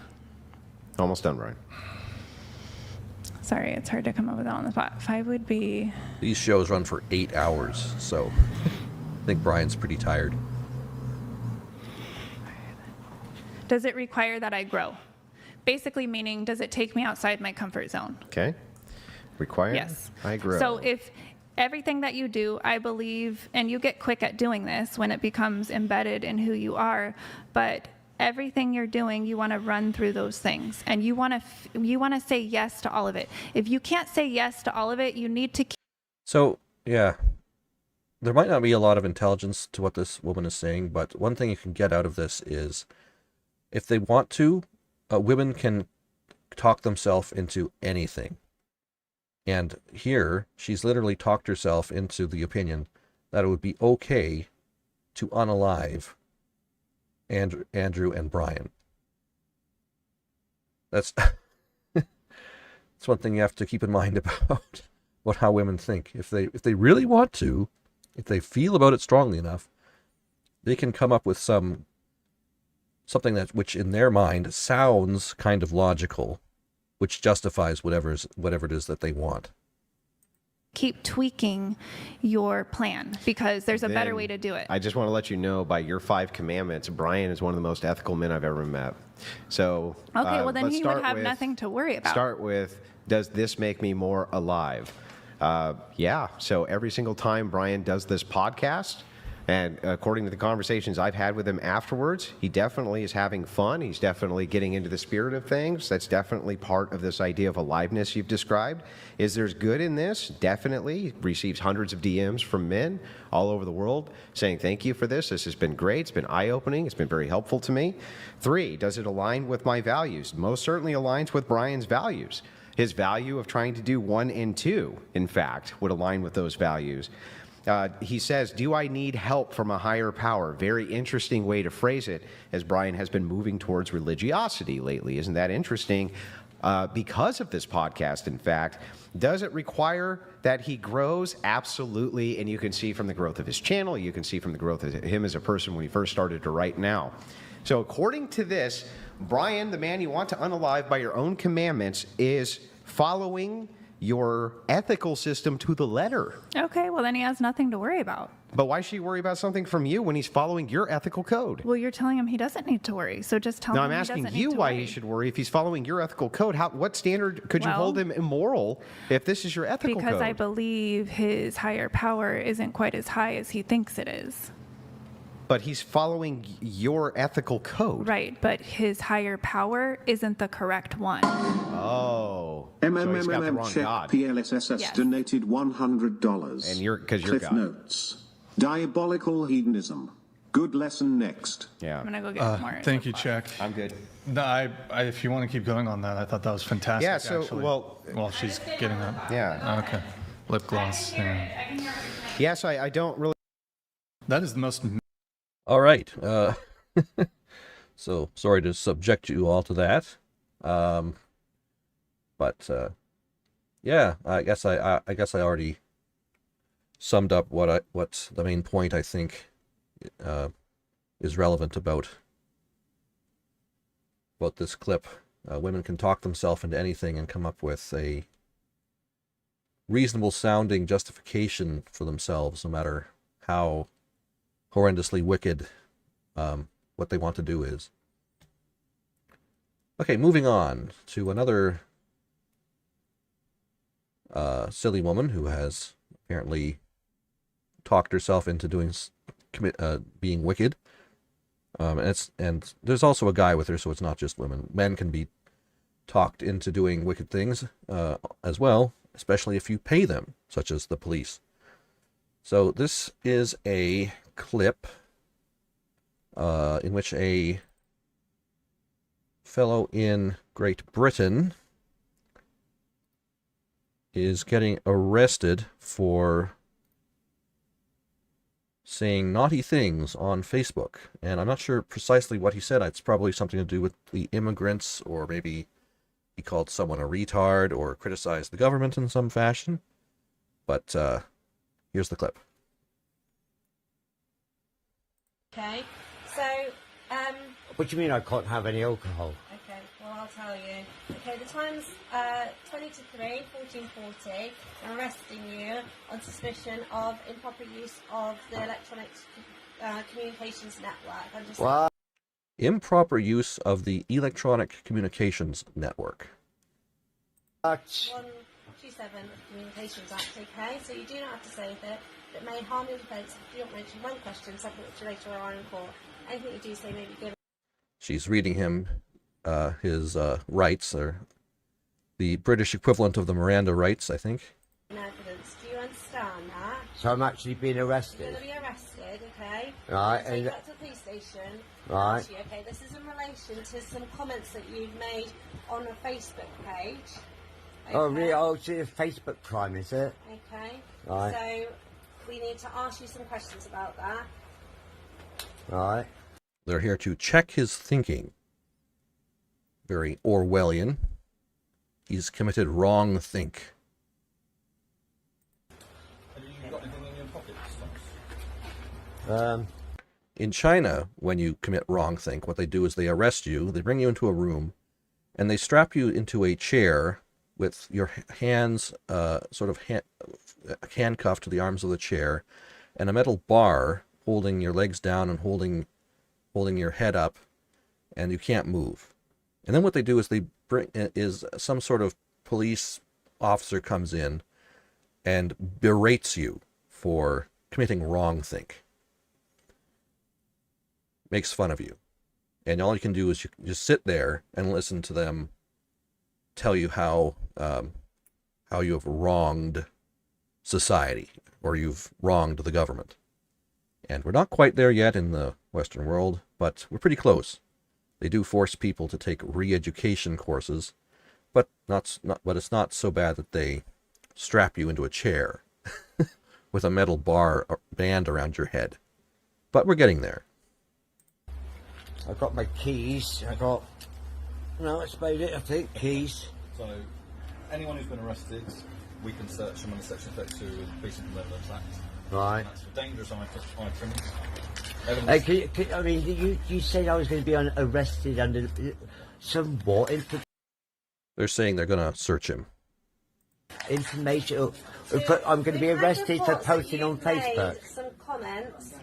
Almost done, Brian. sorry, it's hard to come up with that on the spot. 5 would be, These shows run for 8 hours, so I think Brian's pretty tired. does it require that I grow? Basically meaning, does it take me outside my comfort zone? Okay. Required? Yes. I grow. So if everything that you do, I believe, and you get quick at doing this when it becomes embedded in who you are, but everything you're doing, you want to run through those things, and you want to say yes to all of it. If you can't say yes to all of it, you need to keep. So, yeah, there might not be a lot of intelligence to what this woman is saying, but one thing you can get out of this is, if they want to, women can talk themselves into anything. And here, she's literally talked herself into the opinion that it would be okay to unalive Andrew and Brian. That's one thing you have to keep in mind about how women think. If they really want to, if they feel about it strongly enough, they can come up with something which in their mind sounds kind of logical, which justifies whatever it is that they want. Keep tweaking your plan because there's a better way to do it. I just want to let you know, by your 5 commandments, Brian is one of the most ethical men I've ever met. So Okay, well then let's he would start have with- nothing to worry about. Start with, does this make me more alive? Yeah. So every single time Brian does this podcast, and according to the conversations I've had with him afterwards, he definitely is having fun. He's definitely getting into the spirit of things. That's definitely part of this idea of aliveness you've described. Is there's good in this? Definitely. He receives hundreds of DMs from men all over the world saying, thank you for this. This has been great. It's been eye-opening. It's been very helpful to me. 3, does it align with my values? Most certainly aligns with Brian's values. His value of trying to do 1 and 2, in fact, would align with those values. He says, do I need help from a higher power? Very interesting way to phrase it, as Brian has been moving towards religiosity lately. Isn't that interesting? because of this podcast, in fact. Does it require that he grows? Absolutely. And you can see from the growth of his channel, you can see from the growth of him as a person when he first started to write now. So according to this, Brian, the man you want to unalive by your own commandments, is following your ethical system to the letter. Okay, well then he has nothing to worry about. But why should he worry about something from you when he's following your ethical code? Well, you're telling him he doesn't need to worry, so just tell No, him I'm he asking doesn't you need to why worry. he should worry if he's following your ethical code. What standard could you Well, hold him immoral if this is your ethical code? Because I believe his higher power isn't quite as high as he thinks it is. But he's following your ethical code. Right, but his higher power isn't the correct one. Oh. So he's got the wrong check God. PLSSS Yes. donated $100. And you're, because you're Cliff God. notes. Diabolical hedonism. Good lesson next. Yeah. I'm gonna go get more. Thank you, Chuck. I'm good. No, if you want to keep going on that, I thought that was fantastic. Yeah, so, actually. well- while she's getting that. Yeah. Okay. Lip gloss. Yeah. Yeah, so I don't really. That is the most. All right. So sorry to subject you all to that. But yeah, I guess I already summed up what the main point I think is relevant about this clip. Women can talk themselves into anything and come up with a reasonable sounding justification for themselves, no matter how horrendously wicked what they want to do is. Okay, moving on to another silly woman who has apparently talked herself into being wicked. And there's also a guy with her, so it's not just women. Men can be talked into doing wicked things as well, especially if you pay them, such as the police. So this is a clip in which a fellow in Great Britain is getting arrested for saying naughty things on Facebook. And I'm not sure precisely what he said. It's probably something to do with the immigrants, or maybe he called someone a retard or criticized the government in some fashion. But here's the clip. Okay, so, What do you mean I can't have any alcohol? okay, well, I'll tell you. Okay, the time's 20 to 3, 14:40. I'm arresting you on suspicion of improper use of the electronic communications network. I'm just What? Improper use of the electronic communications network. 127 of the Communications Act, okay? So you do not have to say that it may harm your defence if you don't mention one question, something which you later on in court. Anything you do say may be given. She's reading him his rights, or the British equivalent of the Miranda rights, I think. in evidence. Do you understand that? So I'm actually being You're arrested? going to be arrested, okay? Right, So you and- go to the police station. Right. Ask you, okay, this is in relation to some comments that you've made on a Facebook page. Okay? Oh, really? Oh, it's a Facebook crime, is it? Okay. Right. So we need to ask you some questions about that. Right. They're here to check his thinking. Very Orwellian. He's committed wrong think. In China, when you commit wrong think, what they do is they arrest you, they bring you into a room, and they strap you into a chair with your hands handcuffed to the arms of the chair, and a metal bar holding your legs down and holding your head up, and you can't move. And then what they do is some sort of police officer comes in and berates you for committing wrong think. Makes fun of you. And all you can do is you just sit there and listen to them tell you how you have wronged society, or you've wronged the government. And we're not quite there yet in the Western world, but we're pretty close. They do force people to take re-education courses, but it's not so bad that they strap you into a chair with a metal bar band around your head. But we're getting there. I've got my keys. I've got No, it's made it, I think. Keys. So, anyone who's been arrested, we can search them under Section 32 of the Policing and Evidence Act. Right. That's for dangerous items. I mean, you said I was going to be arrested under some what? They're saying they're going to search him. Information. I'm going to be arrested for posting on Facebook. Some comments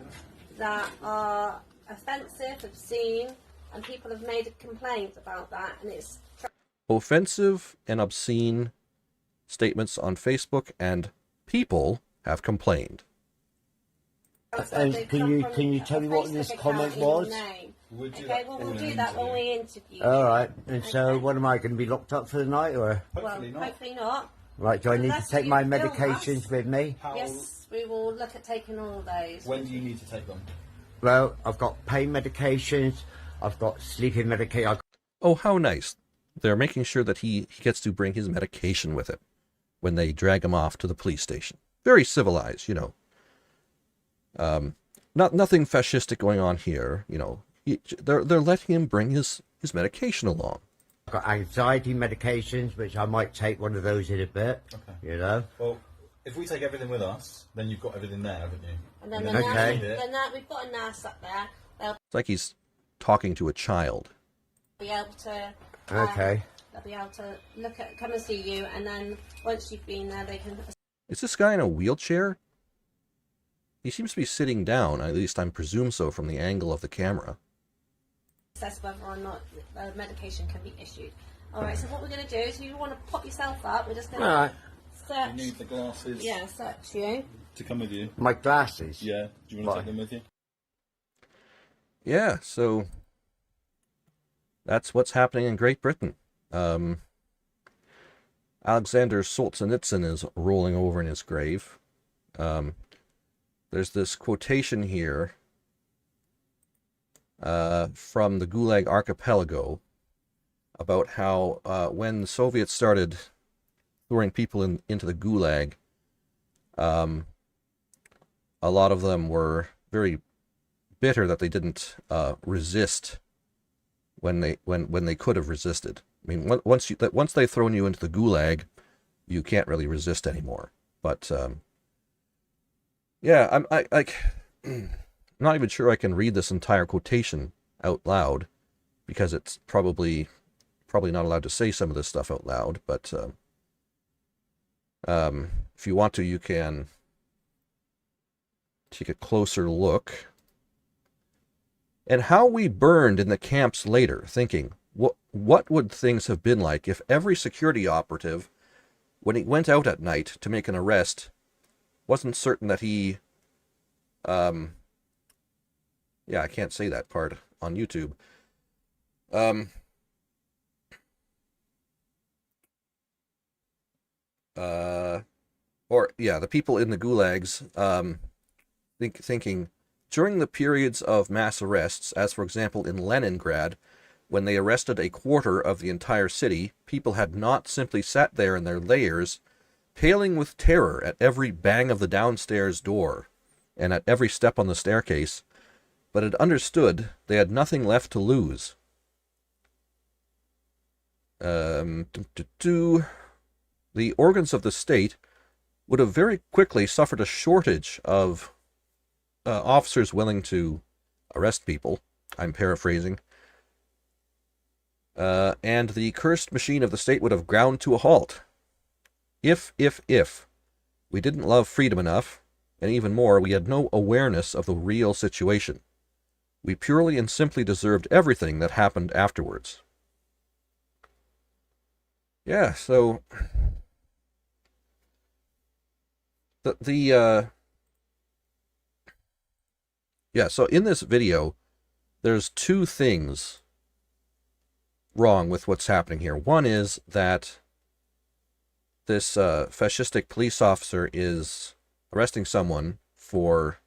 that are offensive, obscene, and people have made a complaint about that, and it's Offensive and obscene statements on Facebook, and people have complained. And can you tell me what this comment was? Okay, well, we'll do that when we interview. All right. And so, what am I going to be locked up for the night, or? Hopefully not. Right. Do I need to take my medications with me? Yes, we will look at taking all those. When do you need to take them? Well, I've got pain medications. I've got sleeping medication. Oh, how nice. They're making sure that he gets to bring his medication with him when they drag him off to the police station. Very civilized, you know. Nothing fascistic going on here, you know. They're letting him bring his medication along. I've got anxiety medications, which I might take one of those in a bit. Okay. You know. Well, if we take everything with us, then you've got everything there, haven't you? And then we've got a nurse up there. It's like he's talking to a child. Be able to. Okay. They'll be able to come and see you, and then once you've been there, they can. Is this guy in a wheelchair? He seems to be sitting down. At least I presume so from the angle of the camera. Assess whether or not the medication can be issued. All right. So what we're going to do is, if you want to pop yourself up, we're just going to search. You need the glasses. Yeah, search you. To come with you. My glasses. Yeah. Do you want to take them with you? Yeah. So that's what's happening in Great Britain. Alexander Solzhenitsyn is rolling over in his grave. There's this quotation here from the Gulag Archipelago about how when the Soviets started throwing people into the Gulag, a lot of them were very bitter that they didn't resist when they could have resisted. I mean, once they've thrown you into the Gulag, you can't really resist anymore. But yeah, I'm not even sure I can read this entire quotation out loud because it's probably not allowed to say some of this stuff out loud. But if you want to, you can take a closer look. And how we burned in the camps later, thinking, what would things have been like if every security operative, when he went out at night to make an arrest, wasn't certain that he, yeah, I can't say that part on YouTube. Or yeah, the people in the gulags, thinking during the periods of mass arrests, as for example in Leningrad, when they arrested a quarter of the entire city, people had not simply sat there in their layers, paling with terror at every bang of the downstairs door and at every step on the staircase, but had understood they had nothing left to lose. The organs of the state would have very quickly suffered a shortage of officers willing to arrest people. I'm paraphrasing. And the cursed machine of the state would have ground to a halt. If we didn't love freedom enough, and even more, we had no awareness of the real situation. We purely and simply deserved everything that happened afterwards. Yeah, so so in this video, there's two things wrong with what's happening here. One is that this fascistic police officer is arresting someone for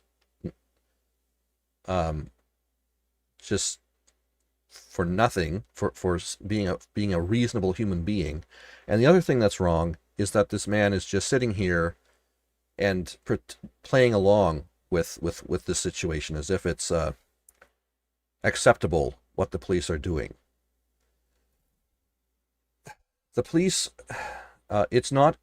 just for nothing, for being a reasonable human being. And the other thing that's wrong is that this man is just sitting here and playing along with this situation as if it's acceptable what the police are doing. The police, it's not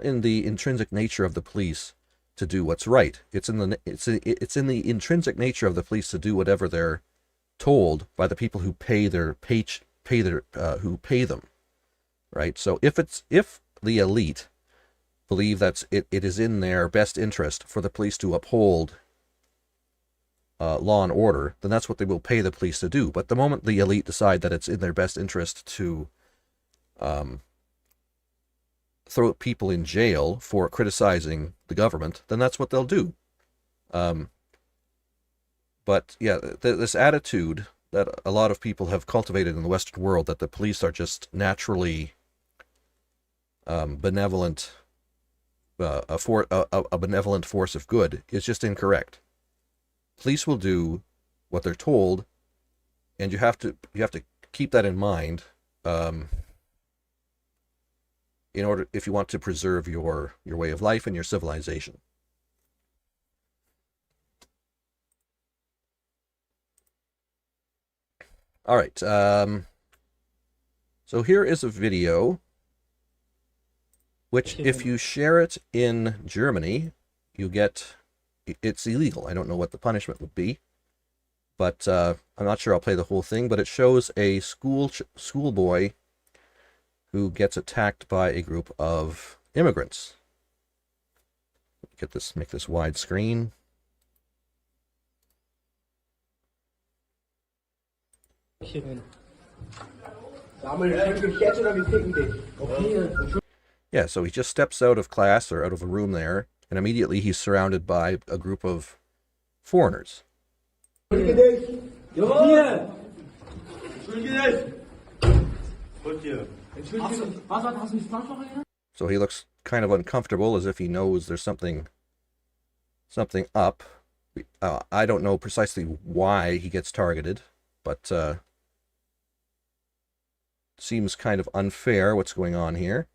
in the intrinsic nature of the police to do what's right. It's in the intrinsic nature of the police to do whatever they're told by the people who pay who pay them, right? So if the elite believe that it is in their best interest for the police to uphold law and order, then that's what they will pay the police to do. But the moment the elite decide that it's in their best interest to throw people in jail for criticizing the government, then that's what they'll do. But yeah, this attitude that a lot of people have cultivated in the Western world, that the police are just naturally benevolent, a benevolent force of good, is just incorrect. Police will do what they're told, and you have to keep that in mind in order, if you want to preserve your way of life and your civilization. All right. So here is a video, which if you share it in Germany, you get, it's illegal. I don't know what the punishment would be, but I'm not sure I'll play the whole thing, but it shows a schoolboy who gets attacked by a group of immigrants. Make this widescreen. Yeah, so he just steps out of class or out of a room there, and immediately he's surrounded by a group of foreigners. So he looks kind of uncomfortable, as if he knows there's something up. I don't know precisely why he gets targeted, but seems kind of unfair what's going on here.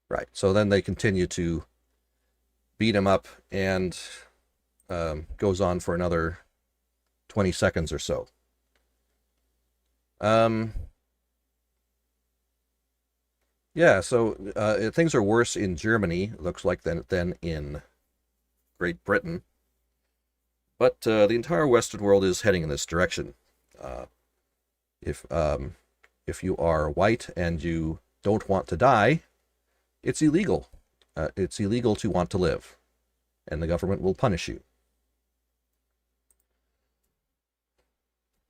Right, so then they continue to beat him up, and goes on for another 20 seconds or so. Yeah, so things are worse in Germany, looks like, than in Great Britain. But the entire Western world is heading in this direction. If you are white and you don't want to die, it's illegal. It's illegal to want to live, and the government will punish you.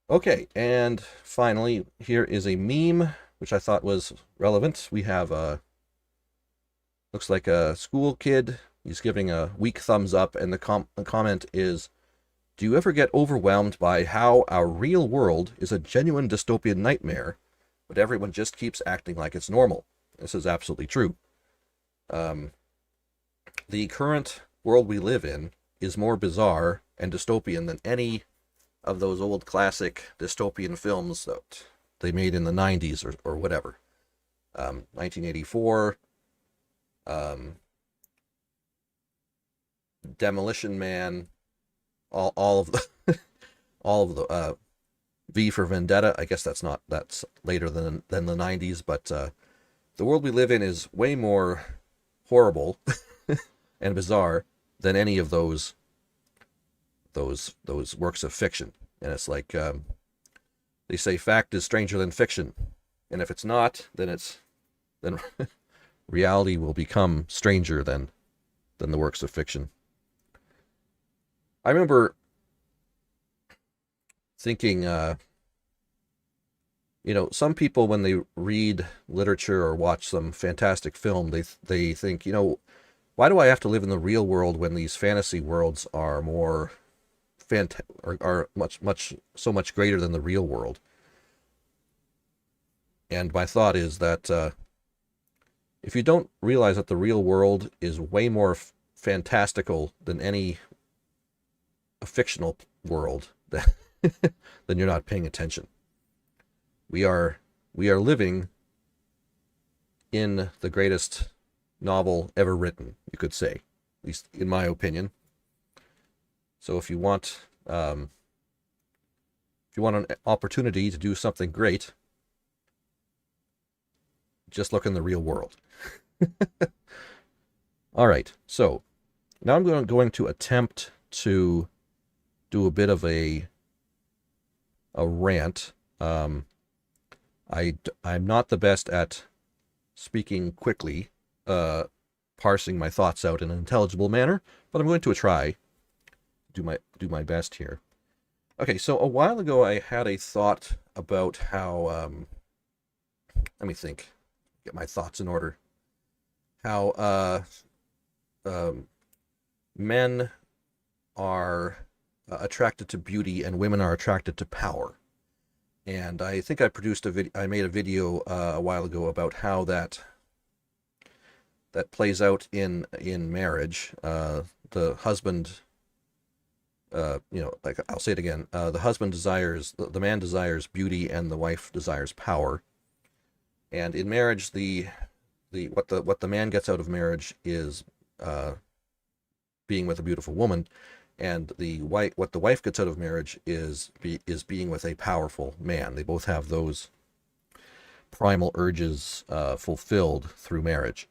Okay, and finally, here is a meme which I thought was relevant. We have looks like a school kid. He's giving a weak thumbs up, and the comment is, "Do you ever get overwhelmed by how our real world is a genuine dystopian nightmare, but everyone just keeps acting like it's normal?" This is absolutely true. The current world we live in is more bizarre and dystopian than any of those old classic dystopian films that they made in the 90s or whatever. 1984, Demolition Man, all of the V for Vendetta. I guess that's later than the 90s, but the world we live in is way more horrible and bizarre than any of those works of fiction. And it's like they say, fact is stranger than fiction, and if it's not, then reality will become stranger than the works of fiction. I remember thinking, some people, when they read literature or watch some fantastic film, they think, why do I have to live in the real world when these fantasy worlds are more so much greater than the real world? And my thought is that if you don't realize that the real world is way more fantastical than any fictional world, then you're not paying attention. We are living in the greatest novel ever written, you could say, at least in my opinion. So if you want an opportunity to do something great, just look in the real world. All right, so now I'm going to attempt to do a bit of a rant. I'm not the best at speaking quickly, parsing my thoughts out in an intelligible manner, but I'm going to try. Do my best here. Okay, so a while ago I had a thought about how let me think, get my thoughts in order. How men are attracted to beauty and women are attracted to power. And I think I made a video a while ago about how that plays out in marriage. The husband, like I'll say it again, the man desires beauty and the wife desires power. And in marriage, what the man gets out of marriage is being with a beautiful woman, and what the wife gets out of marriage is being with a powerful man. They both have those primal urges fulfilled through marriage.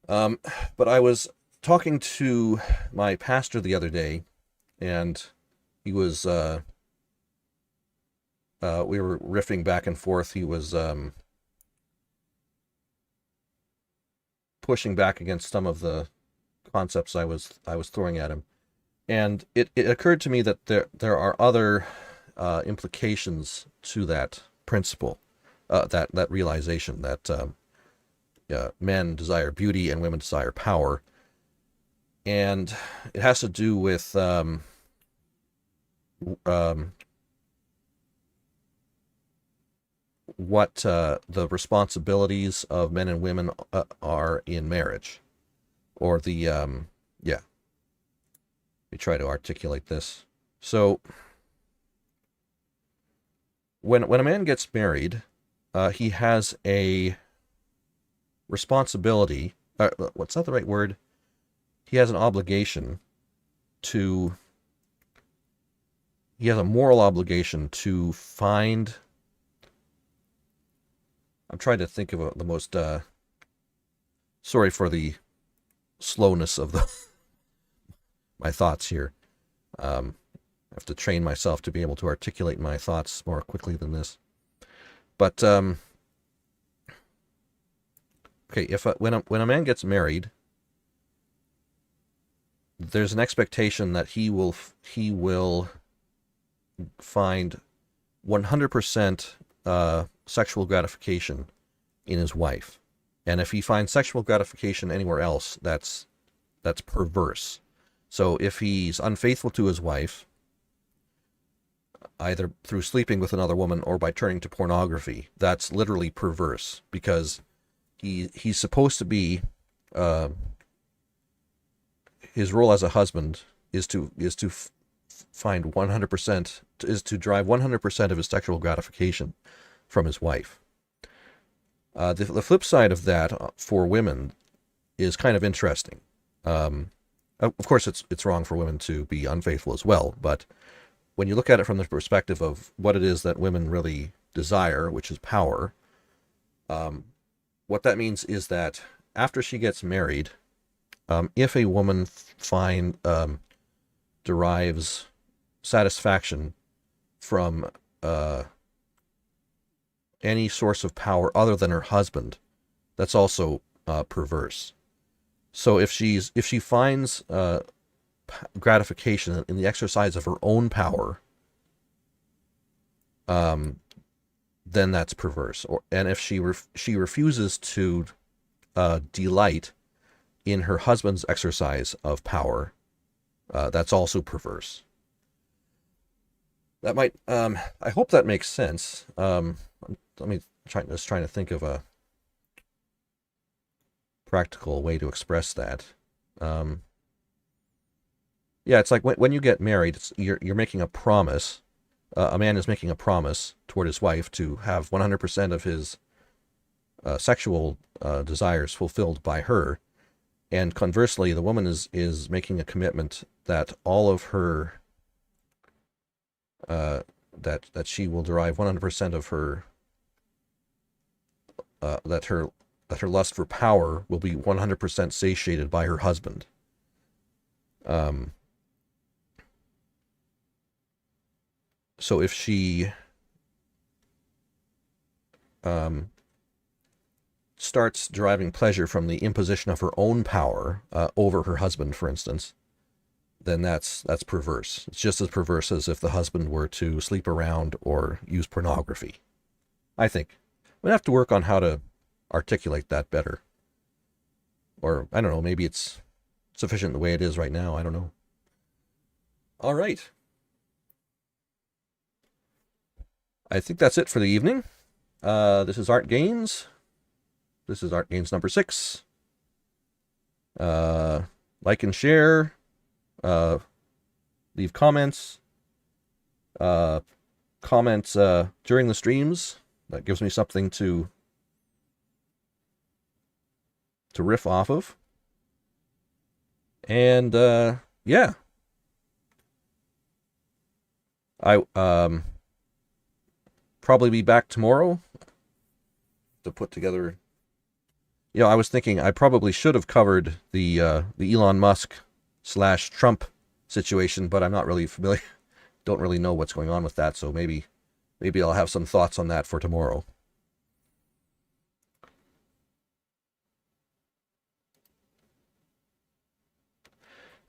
But I was talking to my pastor the other day, and he was we were riffing back and forth. He was pushing back against some of the concepts I was throwing at him, and it occurred to me that there are other implications to that principle, that realization that men desire beauty and women desire power, and it has to do with what the responsibilities of men and women are in marriage, or let me try to articulate this. So when a man gets married, he has a responsibility, what's not the right word? He has an obligation he has a moral obligation to find, I'm trying to think of the most, sorry for the slowness of my thoughts here. I have to train myself to be able to articulate my thoughts more quickly than this. But, okay, when a man gets married, there's an expectation that he will find 100% sexual gratification in his wife. And if he finds sexual gratification anywhere else, that's perverse. So if he's unfaithful to his wife, either through sleeping with another woman or by turning to pornography, that's literally perverse, because he's supposed to be, his role as a husband is to find 100%, is to drive 100% of his sexual gratification from his wife. The flip side of that for women is kind of interesting. Of course, it's wrong for women to be unfaithful as well, but when you look at it from the perspective of what it is that women really desire, which is power, what that means is that after she gets married, if a woman derives satisfaction from any source of power other than her husband, that's also perverse. So if she finds gratification in the exercise of her own power, then that's perverse. And if she refuses to delight in her husband's exercise of power, that's also perverse. That might, I hope that makes sense. Let me trying to think of a practical way to express that. Yeah, it's like when you get married, you're making a promise. A man is making a promise toward his wife to have 100% of his sexual desires fulfilled by her, and conversely, the woman is making a commitment that all of her that she will derive 100% of her that her lust for power will be 100% satiated by her husband. So if she starts deriving pleasure from the imposition of her own power over her husband, for instance, then that's perverse. It's just as perverse as if the husband were to sleep around or use pornography, I think. We'd have to work on how to articulate that better. Or, I don't know, maybe it's sufficient the way it is right now. I don't know. All right. I think that's it for the evening. This is ArtGainz. This is ArtGainz number 6. Like and share. Leave comments. Comments during the streams. That gives me something to riff off of. And yeah. I probably be back tomorrow to put together. You know, I was thinking I probably should have covered the Elon Musk / Trump situation, but I'm not really familiar. Don't really know what's going on with that, so maybe I'll have some thoughts on that for tomorrow.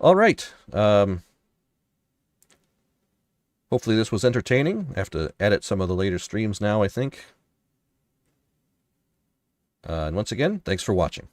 All right. Hopefully this was entertaining. I have to edit some of the later streams now, I think. And once again, thanks for watching.